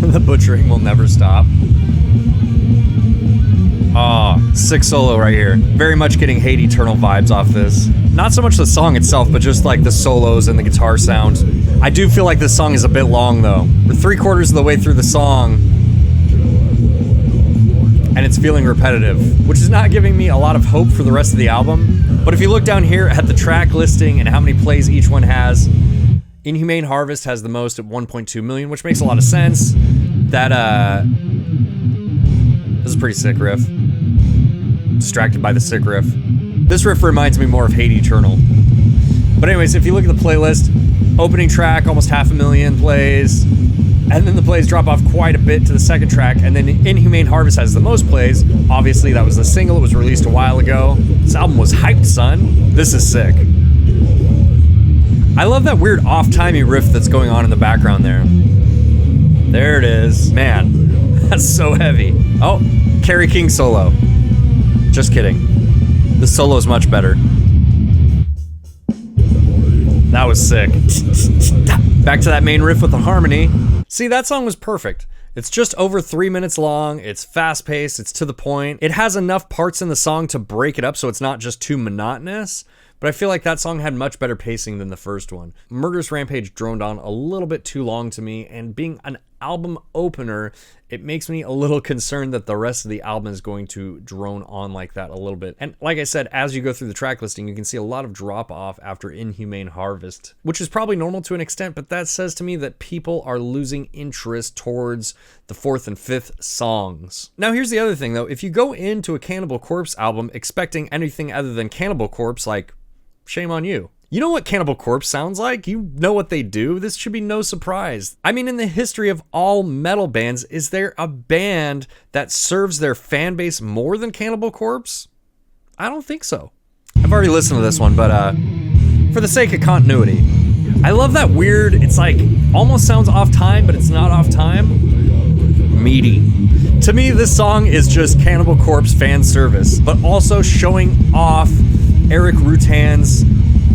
The butchering will never stop. Oh, sick solo right here. Very much getting 𝐻𝐸𝐸𝐸𝐻 vibes off this. Not so much the song itself, but just like the solos and the guitar sound. I do feel like this song is a bit long though. We're 3/4 of the way through the song, and it's feeling repetitive, which is not giving me a lot of hope for the rest of the album. But if you look down here at the track listing and how many plays each one has, Inhumane Harvest has the most at 1.2 million, which makes a lot of sense. That, this is a pretty sick riff. Distracted by the sick riff. This riff reminds me more of 𝐻𝐸𝐸𝐸𝐸. But anyways, if you look at the playlist, opening track, almost 500,000 plays, and then the plays drop off quite a bit to the second track, and then Inhumane Harvest has the most plays. Obviously, that was the single. It was released a while ago. This album was hyped, son. This is sick. I love that weird off-timey riff that's going on in the background there. There it is. Man, that's so heavy. Oh, Kerry King solo. Just kidding. The solo's much better. That was sick. Back to that main riff with the harmony. See, that song was perfect. It's just over 3 minutes long, it's fast-paced, it's to the point. It has enough parts in the song to break it up so it's not just too monotonous, but I feel like that song had much better pacing than the first one. Murderous Rampage droned on a little bit too long to me, and being an album opener, it makes me a little concerned that the rest of the album is going to drone on like that a little bit. And like I said, as you go through the track listing, you can see a lot of drop off after Inhumane Harvest, which is probably normal to an extent, but that says to me that people are losing interest towards the 4th and 5th songs. Now here's the other thing though, if you go into a Cannibal Corpse album expecting anything other than Cannibal Corpse, like, shame on you. You know what Cannibal Corpse sounds like? You know what they do? This should be no surprise. I mean, in the history of all metal bands, is there a band that serves their fan base more than Cannibal Corpse? I don't think so. I've already listened to this one, but for the sake of continuity, I love that weird, it's like, almost sounds off time, but it's not off time. Meaty. To me, this song is just Cannibal Corpse fan service, but also showing off Erik Rutan's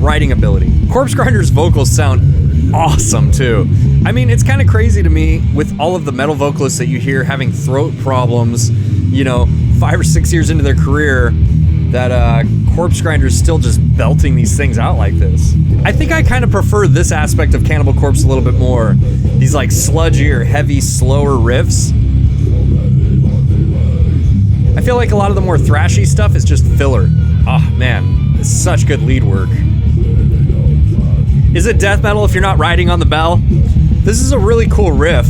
writing ability. Corpsegrinder's vocals sound awesome too. I mean, it's kind of crazy to me with all of the metal vocalists that you hear having throat problems, you know, 5 or 6 years into their career, that Corpsegrinder's still just belting these things out like this. I think I kind of prefer this aspect of Cannibal Corpse a little bit more. These like sludgier, heavy, slower riffs. I feel like a lot of the more thrashy stuff is just filler. Oh man, it's such good lead work. Is it death metal if you're not riding on the bell? This is a really cool riff,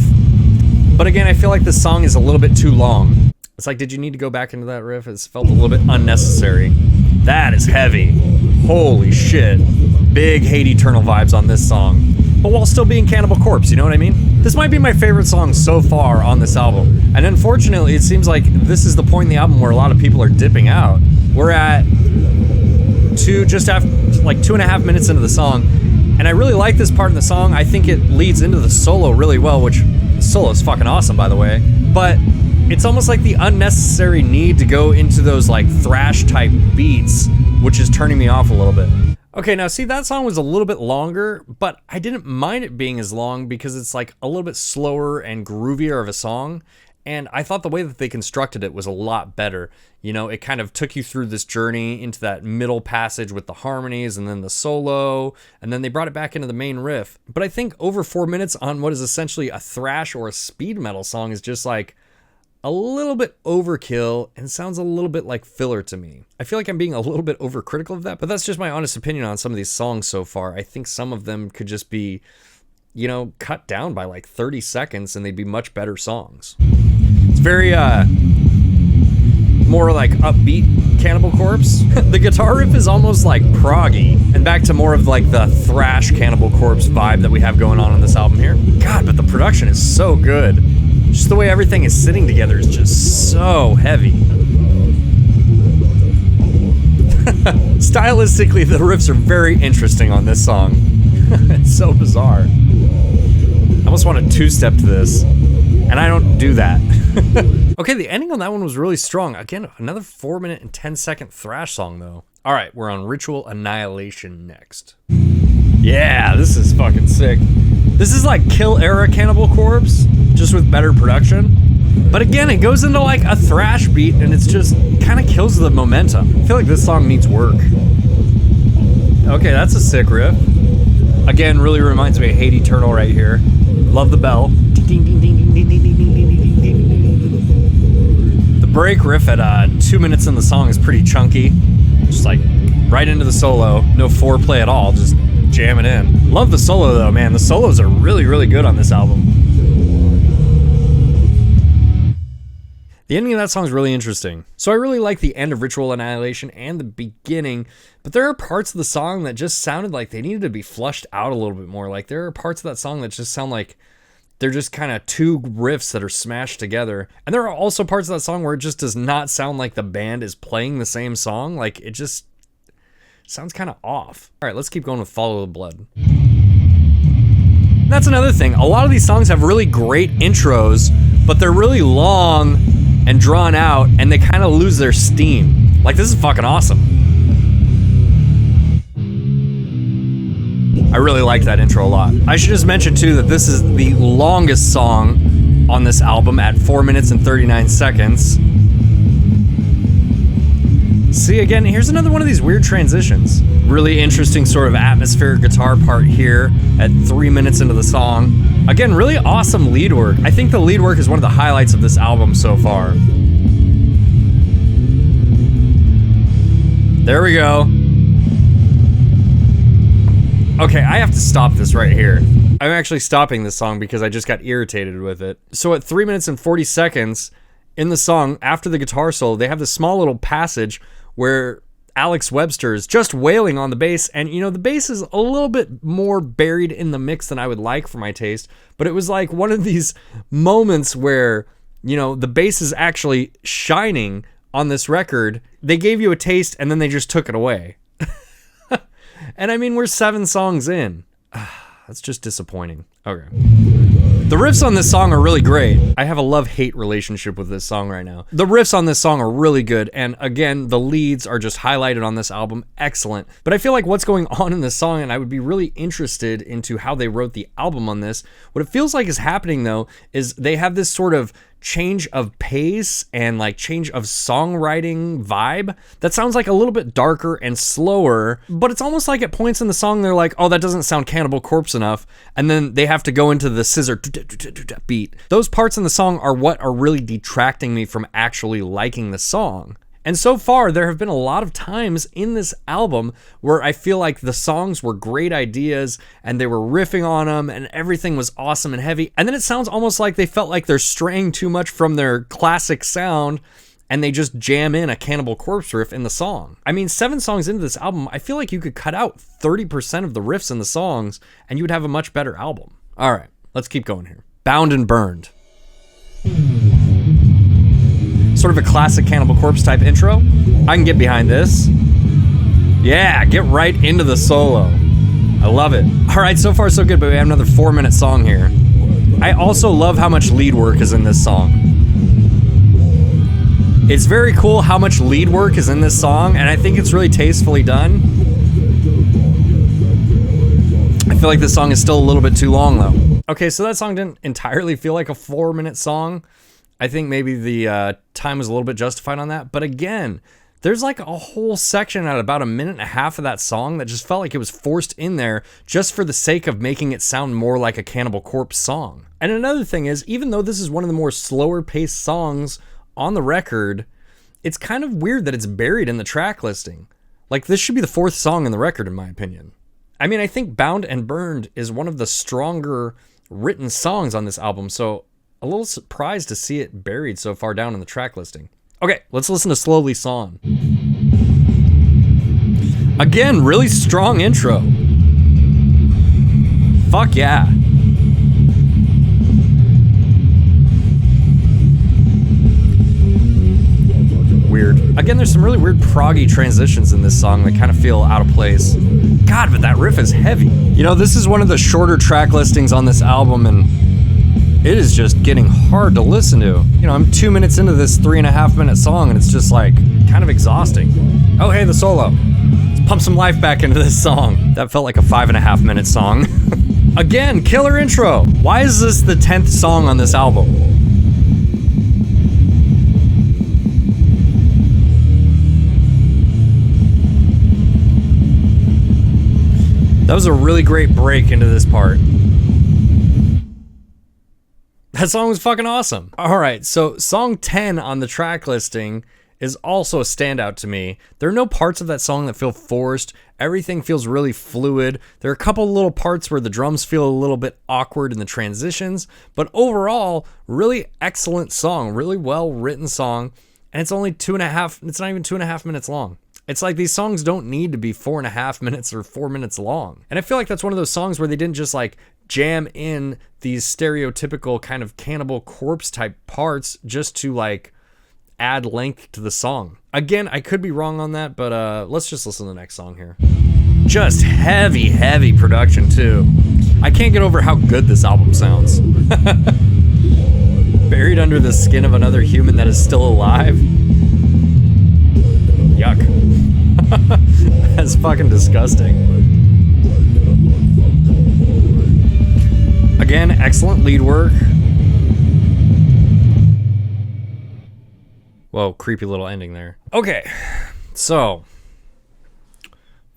but again, I feel like this song is a little bit too long. It's like, did you need to go back into that riff? It's felt a little bit unnecessary. That is heavy. Holy shit. Big 𝐻𝐸𝐸𝐸𝐸 vibes on this song, but while still being Cannibal Corpse, you know what I mean? This might be my favorite song so far on this album, and unfortunately, it seems like this is the point in the album where a lot of people are dipping out. We're at just after like 2.5 minutes into the song, and I really like this part in the song. I think it leads into the solo really well, which the solo is fucking awesome, by the way. But it's almost like the unnecessary need to go into those like thrash type beats, which is turning me off a little bit. Okay, now see, that song was a little bit longer, but I didn't mind it being as long because it's like a little bit slower and groovier of a song. And I thought the way that they constructed it was a lot better. You know, it kind of took you through this journey into that middle passage with the harmonies and then the solo, and then they brought it back into the main riff. But I think over 4 minutes on what is essentially a thrash or a speed metal song is just like a little bit overkill and sounds a little bit like filler to me. I feel like I'm being a little bit overcritical of that, but that's just my honest opinion on some of these songs so far. I think some of them could just be, you know, cut down by like 30 seconds and they'd be much better songs. It's very, more like upbeat Cannibal Corpse. The guitar riff is almost like proggy, and back to more of like the thrash Cannibal Corpse vibe that we have going on this album here. God, but the production is so good. Just the way everything is sitting together is just so heavy. Stylistically, the riffs are very interesting on this song. It's so bizarre. I almost want to two-step to this, and I don't do that. Okay, the ending on that one was really strong. Again, another 4 minute and 10-second thrash song, though. All right, we're on Ritual Annihilation next. Yeah, this is fucking sick. This is like Kill era Cannibal Corpse, just with better production. But again, it goes into like a thrash beat, and it's just kind of kills the momentum. I feel like this song needs work. Okay, that's a sick riff. Again, really reminds me of 𝐂𝐇𝐀𝐍𝐿 right here. Love the bell. The break riff at 2 minutes in the song is pretty chunky. Just like right into the solo. No foreplay at all, just jam it in. Love the solo though, man. The solos are really, really good on this album. The ending of that song is really interesting. So I really like the end of Ritual Annihilation and the beginning, but there are parts of the song that just sounded like they needed to be flushed out a little bit more. Like there are parts of that song that just sound like they're just kind of two riffs that are smashed together. And there are also parts of that song where it just does not sound like the band is playing the same song. Like it just sounds kind of off. All right, let's keep going with Follow the Blood. That's another thing. A lot of these songs have really great intros, but they're really long and drawn out, and they kind of lose their steam. Like, this is fucking awesome. I really like that intro a lot. I should just mention, too, that this is the longest song on this album at 4 minutes and 39 seconds. See, again, here's another one of these weird transitions. Really interesting sort of atmospheric guitar part here at 3 minutes into the song. Again, really awesome lead work. I think the lead work is one of the highlights of this album so far. There we go. Okay, I have to stop this right here. I'm actually stopping this song because I just got irritated with it. So at 3 minutes and 40 seconds in the song, after the guitar solo, they have this small little passage where Alex Webster is just wailing on the bass, and you know, the bass is a little bit more buried in the mix than I would like for my taste, but it was like one of these moments where, you know, the bass is actually shining on this record. They gave you a taste and then they just took it away. And I mean, we're 7 songs in. That's just disappointing. Okay. The riffs on this song are really great. I have a love-hate relationship with this song right now. The riffs on this song are really good, and again, the leads are just highlighted on this album. Excellent. But I feel like what's going on in this song, and I would be really interested into how they wrote the album on this. What it feels like is happening, though, is they have this sort of change of pace and like change of songwriting vibe that sounds like a little bit darker and slower, but it's almost like at points in the song they're like, oh, that doesn't sound Cannibal Corpse enough, and then they have to go into the scissor beat. Those parts in the song are what are really detracting me from actually liking the song. And so far, there have been a lot of times in this album where I feel like the songs were great ideas and they were riffing on them and everything was awesome and heavy. And then it sounds almost like they felt like they're straying too much from their classic sound and they just jam in a Cannibal Corpse riff in the song. I mean, 7 songs into this album, I feel like you could cut out 30% of the riffs in the songs and you would have a much better album. All right, let's keep going here. Bound and Burned. Sort of a classic Cannibal Corpse type intro. I can get behind this. Yeah, get right into the solo. I love it. All right, so far so good, but we have another 4-minute song here. I also love how much lead work is in this song. It's very cool how much lead work is in this song, and I think it's really tastefully done. I feel like this song is still a little bit too long, though. Okay, so that song didn't entirely feel like a 4-minute song. I think maybe the time was a little bit justified on that. But again, there's like a whole section at about 1.5 minutes of that song that just felt like it was forced in there just for the sake of making it sound more like a Cannibal Corpse song. And another thing is, even though this is one of the more slower paced songs on the record, it's kind of weird that it's buried in the track listing. Like, this should be the 4th song in the record, in my opinion. I mean, I think Bound and Burned is one of the stronger written songs on this album, so a little surprised to see it buried so far down in the track listing. Okay, let's listen to Slowly Sawn. Again, really strong intro. Fuck yeah. Weird. Again, there's some really weird proggy transitions in this song that kind of feel out of place. God, but that riff is heavy. You know, this is one of the shorter track listings on this album, and it is just getting hard to listen to. You know, I'm 2 minutes into this 3.5 minute song, and it's just like kind of exhausting. Oh, hey, the solo. Let's pump some life back into this song. That felt like a 5.5 minute song. Again, killer intro. Why is this the 10th song on this album? That was a really great break into this part. That song was fucking awesome. All right, so song 10 on the track listing is also a standout to me. There are no parts of that song that feel forced. Everything feels really fluid. There are a couple little parts where the drums feel a little bit awkward in the transitions, but overall, really excellent song, really well written song, and it's only 2.5, it's not even 2.5 minutes long. It's like these songs don't need to be 4.5 minutes or 4 minutes long. And I feel like that's one of those songs where they didn't just like jam in these stereotypical kind of Cannibal Corpse type parts just to like add length to the song. Again, I could be wrong on that, but let's just listen to the next song here. Just heavy, heavy production too. I can't get over how good this album sounds. Buried under the skin of another human that is still alive. Yuck. That's fucking disgusting. Again, excellent lead work. Whoa, creepy little ending there. Okay, so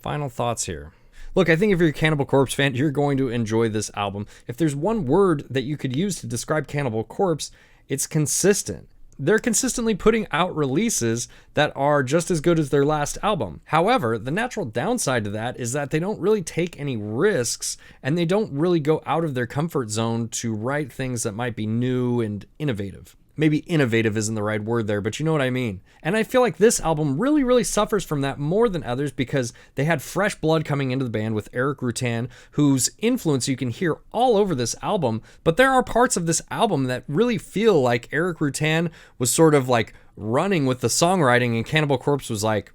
final thoughts here. Look, I think if you're a Cannibal Corpse fan, you're going to enjoy this album. If there's one word that you could use to describe Cannibal Corpse, it's consistent. They're consistently putting out releases that are just as good as their last album. However, the natural downside to that is that they don't really take any risks, and they don't really go out of their comfort zone to write things that might be new and innovative. Maybe innovative isn't the right word there, but you know what I mean. And I feel like this album really, really suffers from that more than others because they had fresh blood coming into the band with Erik Rutan, whose influence you can hear all over this album, but there are parts of this album that really feel like Erik Rutan was sort of like running with the songwriting, and Cannibal Corpse was like,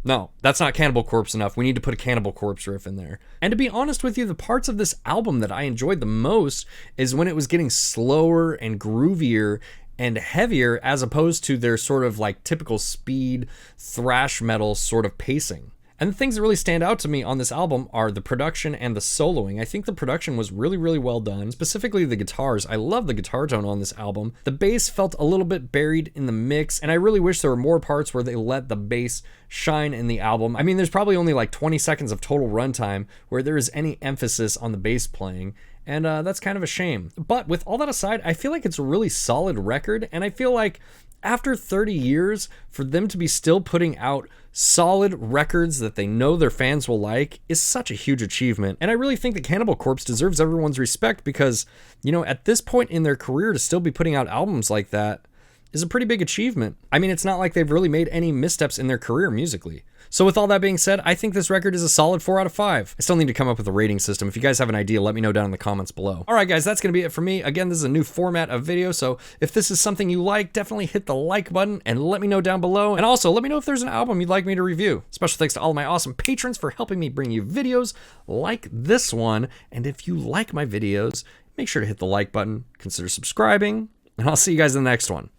no, that's not Cannibal Corpse enough. We need to put a Cannibal Corpse riff in there. And to be honest with you, the parts of this album that I enjoyed the most is when it was getting slower and groovier and heavier as opposed to their sort of like typical speed thrash metal sort of pacing. And the things that really stand out to me on this album are the production and the soloing. I think the production was really, really well done, specifically the guitars. I love the guitar tone on this album. The bass felt a little bit buried in the mix, and I really wish there were more parts where they let the bass shine in the album. I mean, there's probably only like 20 seconds of total runtime where there is any emphasis on the bass playing, and that's kind of a shame. But with all that aside, I feel like it's a really solid record, and I feel like after 30 years, for them to be still putting out solid records that they know their fans will like is such a huge achievement. And I really think that Cannibal Corpse deserves everyone's respect because, you know, at this point in their career to still be putting out albums like that is a pretty big achievement. I mean, it's not like they've really made any missteps in their career musically. So with all that being said, I think this record is a solid 4 out of 5. I still need to come up with a rating system. If you guys have an idea, let me know down in the comments below. All right, guys, that's going to be it for me. Again, this is a new format of video, so if this is something you like, definitely hit the like button and let me know down below. And also, let me know if there's an album you'd like me to review. Special thanks to all of my awesome patrons for helping me bring you videos like this one. And if you like my videos, make sure to hit the like button, consider subscribing, and I'll see you guys in the next one.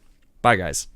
Bye, guys.